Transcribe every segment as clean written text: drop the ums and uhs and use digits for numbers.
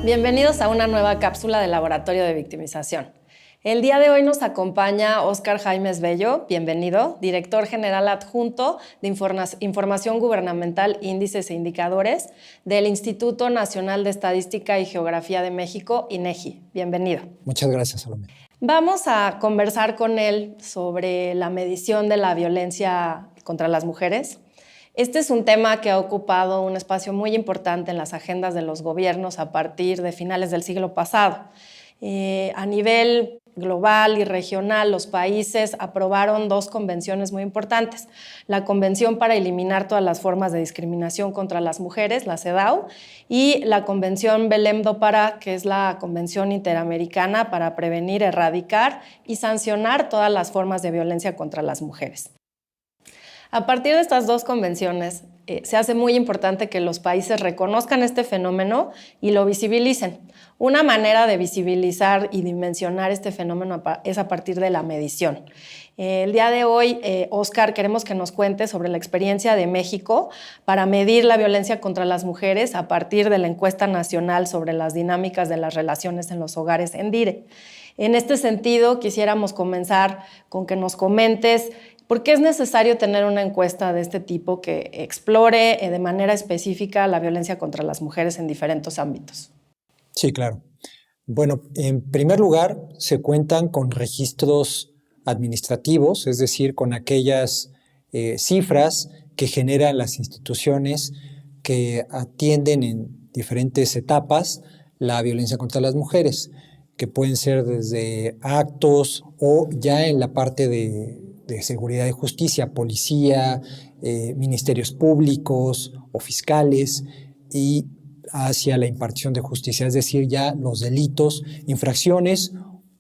Bienvenidos a una nueva cápsula del Laboratorio de Victimización. El día de hoy nos acompaña Óscar Jaimes Bello, bienvenido, director general adjunto de Información Gubernamental, Índices e Indicadores del Instituto Nacional de Estadística y Geografía de México, INEGI. Bienvenido. Muchas gracias, Salomé. Vamos a conversar con él sobre la medición de la violencia contra las mujeres. Este es un tema que ha ocupado un espacio muy importante en las agendas de los gobiernos a partir de finales del siglo pasado. A nivel global y regional, los países aprobaron dos convenciones muy importantes. La Convención para eliminar todas las formas de discriminación contra las mujeres, la CEDAW, y la Convención Belém do Pará, que es la Convención Interamericana para prevenir, erradicar y sancionar todas las formas de violencia contra las mujeres. A partir de estas dos convenciones, se hace muy importante que los países reconozcan este fenómeno y lo visibilicen. Una manera de visibilizar y dimensionar este fenómeno es a partir de la medición. El día de hoy, Óscar, queremos que nos cuente sobre la experiencia de México para medir la violencia contra las mujeres a partir de la encuesta nacional sobre las dinámicas de las relaciones en los hogares, ENDIRE. En este sentido, quisiéramos comenzar con que nos comentes ¿por qué es necesario tener una encuesta de este tipo que explore de manera específica la violencia contra las mujeres en diferentes ámbitos? Sí, claro. Bueno, en primer lugar, se cuentan con registros administrativos, es decir, con aquellas cifras que generan las instituciones que atienden en diferentes etapas la violencia contra las mujeres, que pueden ser desde actos o ya en la parte de seguridad y justicia, policía, ministerios públicos o fiscales, y hacia la impartición de justicia, es decir, ya los delitos, infracciones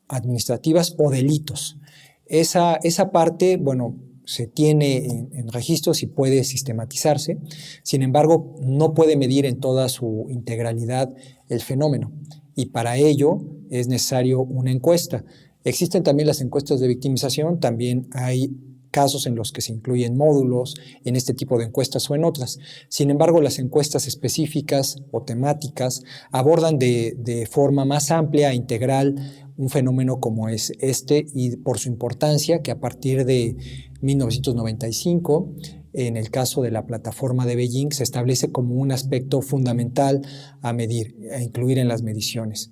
administrativas o delitos. Esa parte, bueno, se tiene en registros y puede sistematizarse, sin embargo, no puede medir en toda su integralidad el fenómeno, y para ello es necesario una encuesta. Existen también las encuestas de victimización, también hay casos en los que se incluyen módulos en este tipo de encuestas o en otras. Sin embargo, las encuestas específicas o temáticas abordan de forma más amplia e integral un fenómeno como es este, y por su importancia que a partir de 1995, en el caso de la plataforma de Beijing, se establece como un aspecto fundamental a medir, a incluir en las mediciones.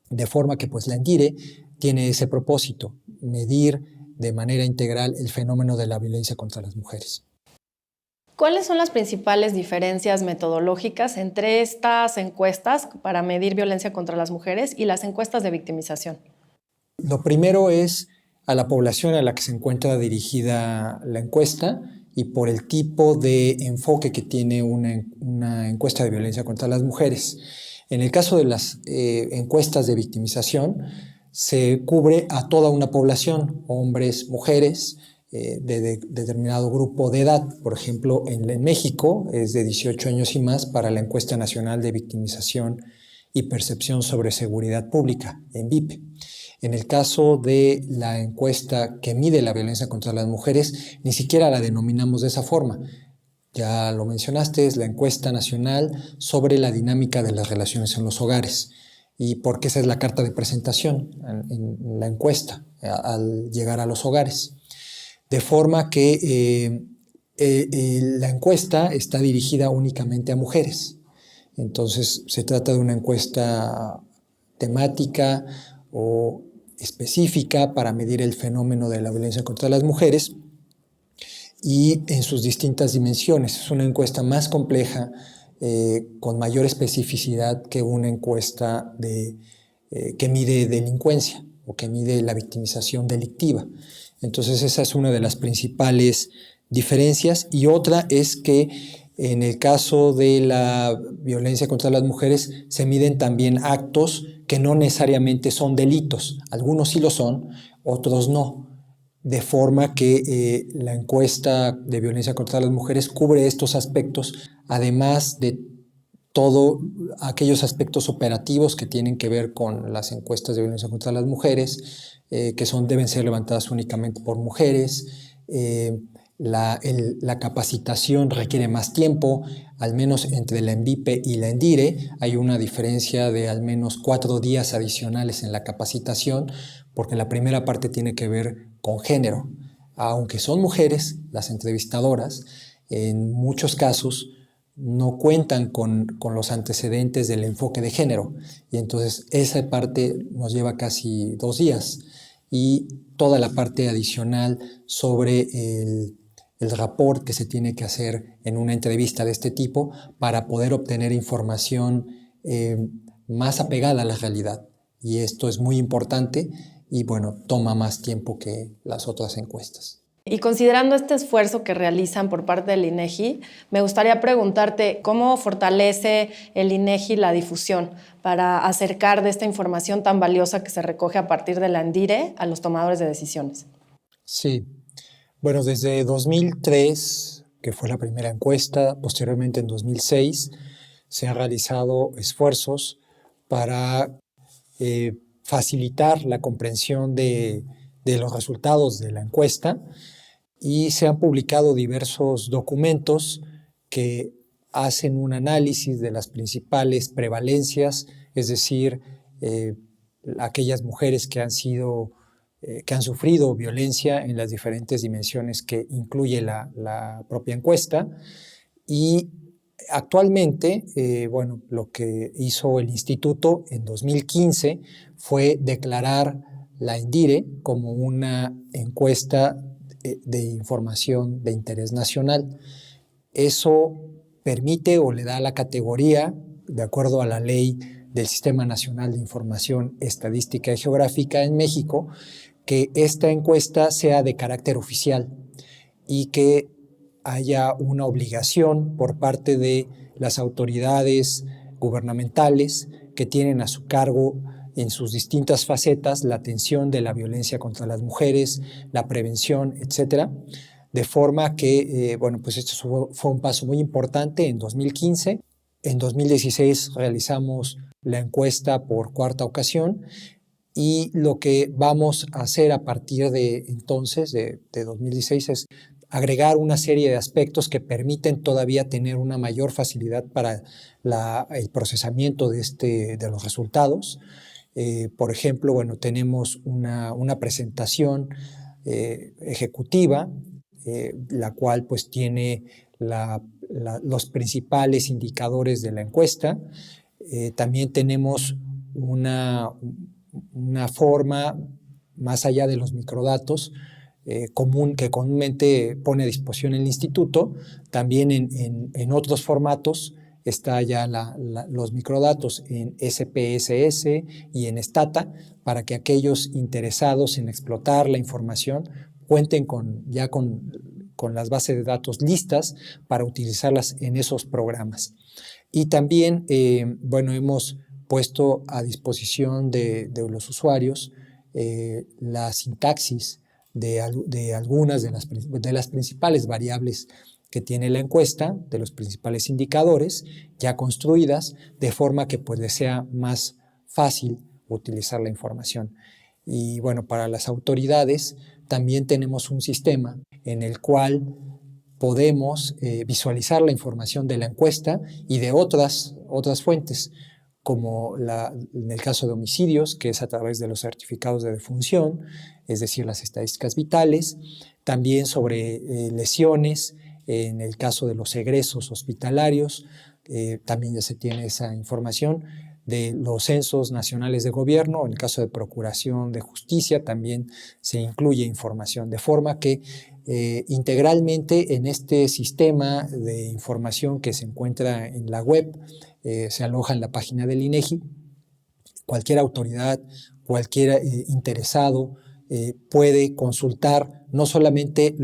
De forma que pues la ENDIRE tiene ese propósito, medir de manera integral el fenómeno de la violencia contra las mujeres. ¿Cuáles son las principales diferencias metodológicas entre estas encuestas para medir violencia contra las mujeres y las encuestas de victimización? Lo primero es a la población a la que se encuentra dirigida la encuesta y por el tipo de enfoque que tiene una encuesta de violencia contra las mujeres. En el caso de las encuestas de victimización, se cubre a toda una población, hombres, mujeres, de determinado grupo de edad. Por ejemplo, en México es de 18 años y más para la Encuesta Nacional de Victimización y Percepción sobre Seguridad Pública, ENVIPE. En el caso de la encuesta que mide la violencia contra las mujeres, ni siquiera la denominamos de esa forma. Ya lo mencionaste, es la Encuesta Nacional sobre la Dinámica de las Relaciones en los Hogares. Y porque esa es la carta de presentación en la encuesta al llegar a los hogares. De forma que la encuesta está dirigida únicamente a mujeres. Entonces se trata de una encuesta temática o específica para medir el fenómeno de la violencia contra las mujeres y en sus distintas dimensiones. Es una encuesta más compleja, con mayor especificidad que una encuesta que mide delincuencia o que mide la victimización delictiva. Entonces esa es una de las principales diferencias, y otra es que en el caso de la violencia contra las mujeres se miden también actos que no necesariamente son delitos. Algunos sí lo son, otros no. De forma que la encuesta de violencia contra las mujeres cubre estos aspectos, además de todos aquellos aspectos operativos que tienen que ver con las encuestas de violencia contra las mujeres, que deben ser levantadas únicamente por mujeres, La capacitación requiere más tiempo, al menos entre la ENVIPE y la ENDIRE hay una diferencia de al menos 4 días adicionales en la capacitación, porque la primera parte tiene que ver con género. Aunque son mujeres, las entrevistadoras, en muchos casos no cuentan con los antecedentes del enfoque de género, y entonces esa parte nos lleva casi 2 días, y toda la parte adicional sobre el rapport que se tiene que hacer en una entrevista de este tipo para poder obtener información más apegada a la realidad. Y esto es muy importante y bueno, toma más tiempo que las otras encuestas. Y considerando este esfuerzo que realizan por parte del INEGI, me gustaría preguntarte cómo fortalece el INEGI la difusión para acercar de esta información tan valiosa que se recoge a partir de la ENDIRE a los tomadores de decisiones. Sí, bueno, desde 2003, que fue la primera encuesta, posteriormente en 2006, se han realizado esfuerzos para facilitar la comprensión de los resultados de la encuesta, y se han publicado diversos documentos que hacen un análisis de las principales prevalencias, es decir, aquellas mujeres que han sufrido violencia en las diferentes dimensiones que incluye la propia encuesta. Y actualmente, bueno, lo que hizo el instituto en 2015 fue declarar la ENDIRE como una encuesta de información de interés nacional. Eso permite o le da la categoría, de acuerdo a la ley del Sistema Nacional de Información Estadística y Geográfica en México, que esta encuesta sea de carácter oficial y que haya una obligación por parte de las autoridades gubernamentales que tienen a su cargo en sus distintas facetas la atención de la violencia contra las mujeres, la prevención, etcétera. De forma que, bueno, pues esto fue un paso muy importante en 2015. En 2016 realizamos la encuesta por 4ª ocasión, y lo que vamos a hacer a partir de entonces, de 2016, es agregar una serie de aspectos que permiten todavía tener una mayor facilidad para el procesamiento de los resultados. Por ejemplo, bueno, tenemos una presentación ejecutiva, la cual pues tiene los principales indicadores de la encuesta. También tenemos una forma, más allá de los microdatos, que comúnmente pone a disposición el instituto. También en otros formatos está ya los microdatos en SPSS y en Stata, para que aquellos interesados en explotar la información cuenten ya con las bases de datos listas para utilizarlas en esos programas. Y también, bueno, hemos puesto a disposición de los usuarios la sintaxis de algunas de las principales variables que tiene la encuesta, de los principales indicadores ya construidas, de forma que pues les sea más fácil utilizar la información. Y bueno, para las autoridades también tenemos un sistema en el cual podemos visualizar la información de la encuesta y de otras fuentes, como en el caso de homicidios, que es a través de los certificados de defunción, es decir, las estadísticas vitales, también sobre lesiones, en el caso de los egresos hospitalarios, también ya se tiene esa información, de los censos nacionales de gobierno, en el caso de procuración de justicia también se incluye información, de forma que integralmente en este sistema de información que se encuentra en la web, se aloja en la página del INEGI, cualquier autoridad, cualquier interesado puede consultar no solamente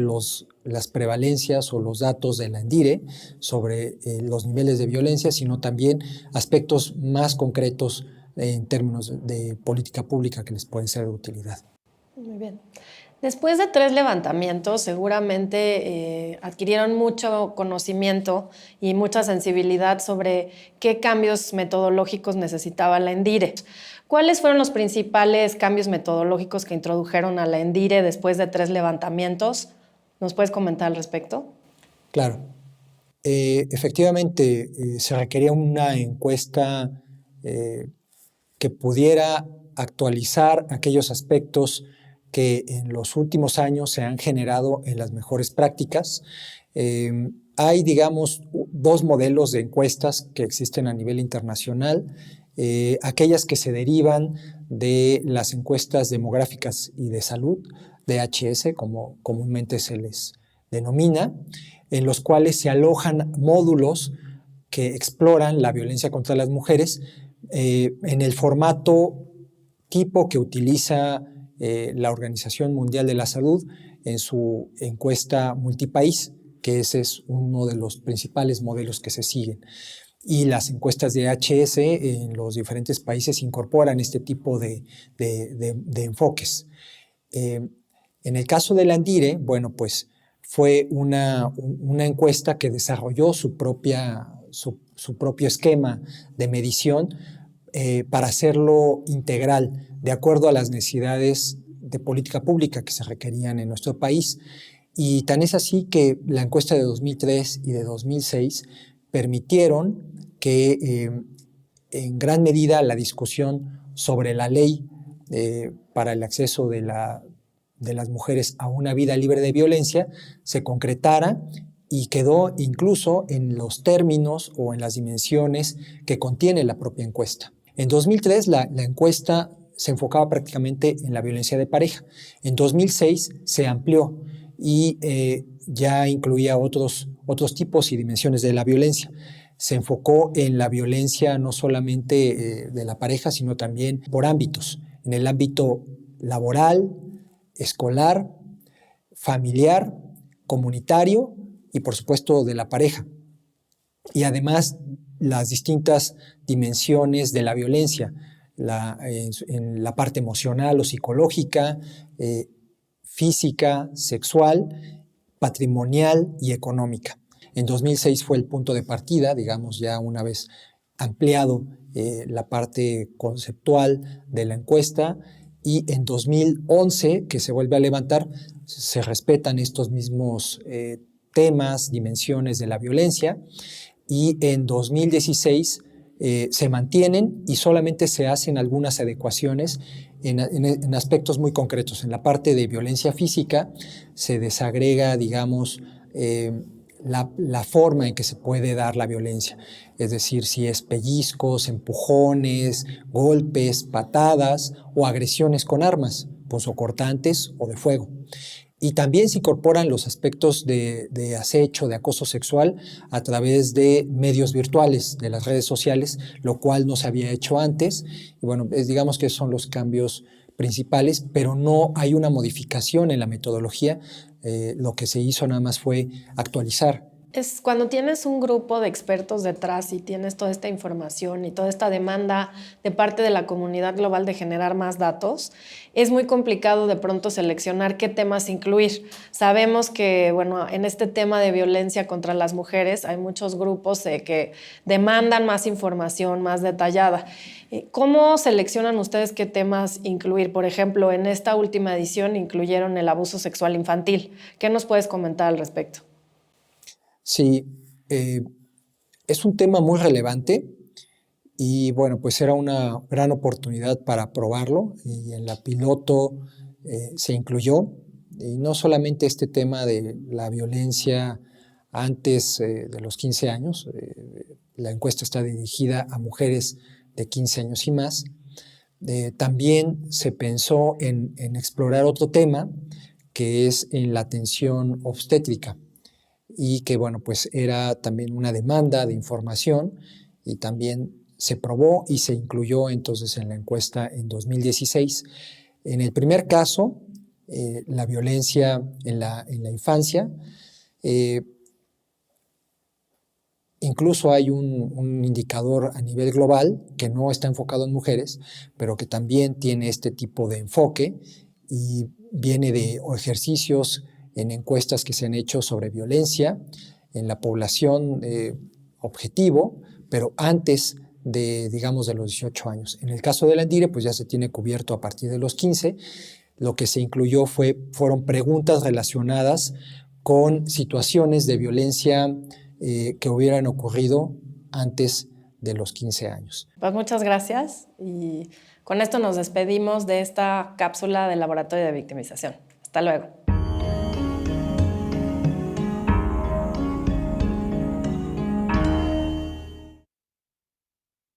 las prevalencias o los datos de la ENDIRE sobre los niveles de violencia, sino también aspectos más concretos en términos de política pública que les pueden ser de utilidad. Muy bien. Después de 3 levantamientos, seguramente adquirieron mucho conocimiento y mucha sensibilidad sobre qué cambios metodológicos necesitaba la ENDIRE. ¿Cuáles fueron los principales cambios metodológicos que introdujeron a la ENDIRE después de 3 levantamientos? ¿Nos puedes comentar al respecto? Claro. Efectivamente, se requería una encuesta que pudiera actualizar aquellos aspectos que en los últimos años se han generado en las mejores prácticas. Hay, digamos, dos modelos de encuestas que existen a nivel internacional. Aquellas que se derivan de las encuestas demográficas y de salud, DHS, como comúnmente se les denomina, en los cuales se alojan módulos que exploran la violencia contra las mujeres en el formato tipo que utiliza la Organización Mundial de la Salud en su encuesta multipaís, que ese es uno de los principales modelos que se siguen. Y las encuestas de HS en los diferentes países incorporan este tipo de enfoques. En el caso del Andire, bueno, pues fue una encuesta que desarrolló su propio esquema de medición para hacerlo integral, de acuerdo a las necesidades de política pública que se requerían en nuestro país. Y tan es así que la encuesta de 2003 y de 2006 permitieron que en gran medida la discusión sobre la ley para el acceso de las mujeres a una vida libre de violencia se concretara y quedó incluso en los términos o en las dimensiones que contiene la propia encuesta. En 2003 la encuesta se enfocaba prácticamente en la violencia de pareja. En 2006 se amplió y ya incluía otros tipos y dimensiones de la violencia. Se enfocó en la violencia no solamente de la pareja, sino también por ámbitos, en el ámbito laboral, escolar, familiar, comunitario y por supuesto de la pareja. Y además las distintas dimensiones de la violencia, en la parte emocional o psicológica, física, sexual, patrimonial y económica. En 2006 fue el punto de partida, digamos, ya una vez ampliado la parte conceptual de la encuesta, y en 2011, que se vuelve a levantar, se respetan estos mismos temas, dimensiones de la violencia, y en 2016 se mantienen y solamente se hacen algunas adecuaciones en aspectos muy concretos. En la parte de violencia física se desagrega, digamos, la forma en que se puede dar la violencia, es decir, si es pellizcos, empujones, golpes, patadas o agresiones con armas, punzocortantes o de fuego. Y también se incorporan los aspectos de acecho, de acoso sexual a través de medios virtuales, de las redes sociales, lo cual no se había hecho antes. Y bueno, digamos que son los cambios principales, pero no hay una modificación en la metodología. Lo que se hizo nada más fue actualizar. Es cuando tienes un grupo de expertos detrás y tienes toda esta información y toda esta demanda de parte de la comunidad global de generar más datos, es muy complicado de pronto seleccionar qué temas incluir. Sabemos que, bueno, en este tema de violencia contra las mujeres hay muchos grupos que demandan más información más detallada. ¿Cómo seleccionan ustedes qué temas incluir? Por ejemplo, en esta última edición incluyeron el abuso sexual infantil. ¿Qué nos puedes comentar al respecto? Sí, es un tema muy relevante y bueno, pues era una gran oportunidad para probarlo y en la piloto se incluyó, y no solamente este tema de la violencia antes de los 15 años, la encuesta está dirigida a mujeres de 15 años y más. También se pensó en explorar otro tema que es en la atención obstétrica, y que bueno, pues era también una demanda de información y también se probó y se incluyó entonces en la encuesta en 2016. En el primer caso, la violencia en la infancia, incluso hay un indicador a nivel global que no está enfocado en mujeres, pero que también tiene este tipo de enfoque y viene de ejercicios en encuestas que se han hecho sobre violencia en la población objetivo, pero antes de, digamos, de los 18 años. En el caso del Andire, pues ya se tiene cubierto a partir de los 15. Lo que se incluyó fueron preguntas relacionadas con situaciones de violencia que hubieran ocurrido antes de los 15 años. Pues muchas gracias y con esto nos despedimos de esta cápsula del Laboratorio de Victimización. Hasta luego.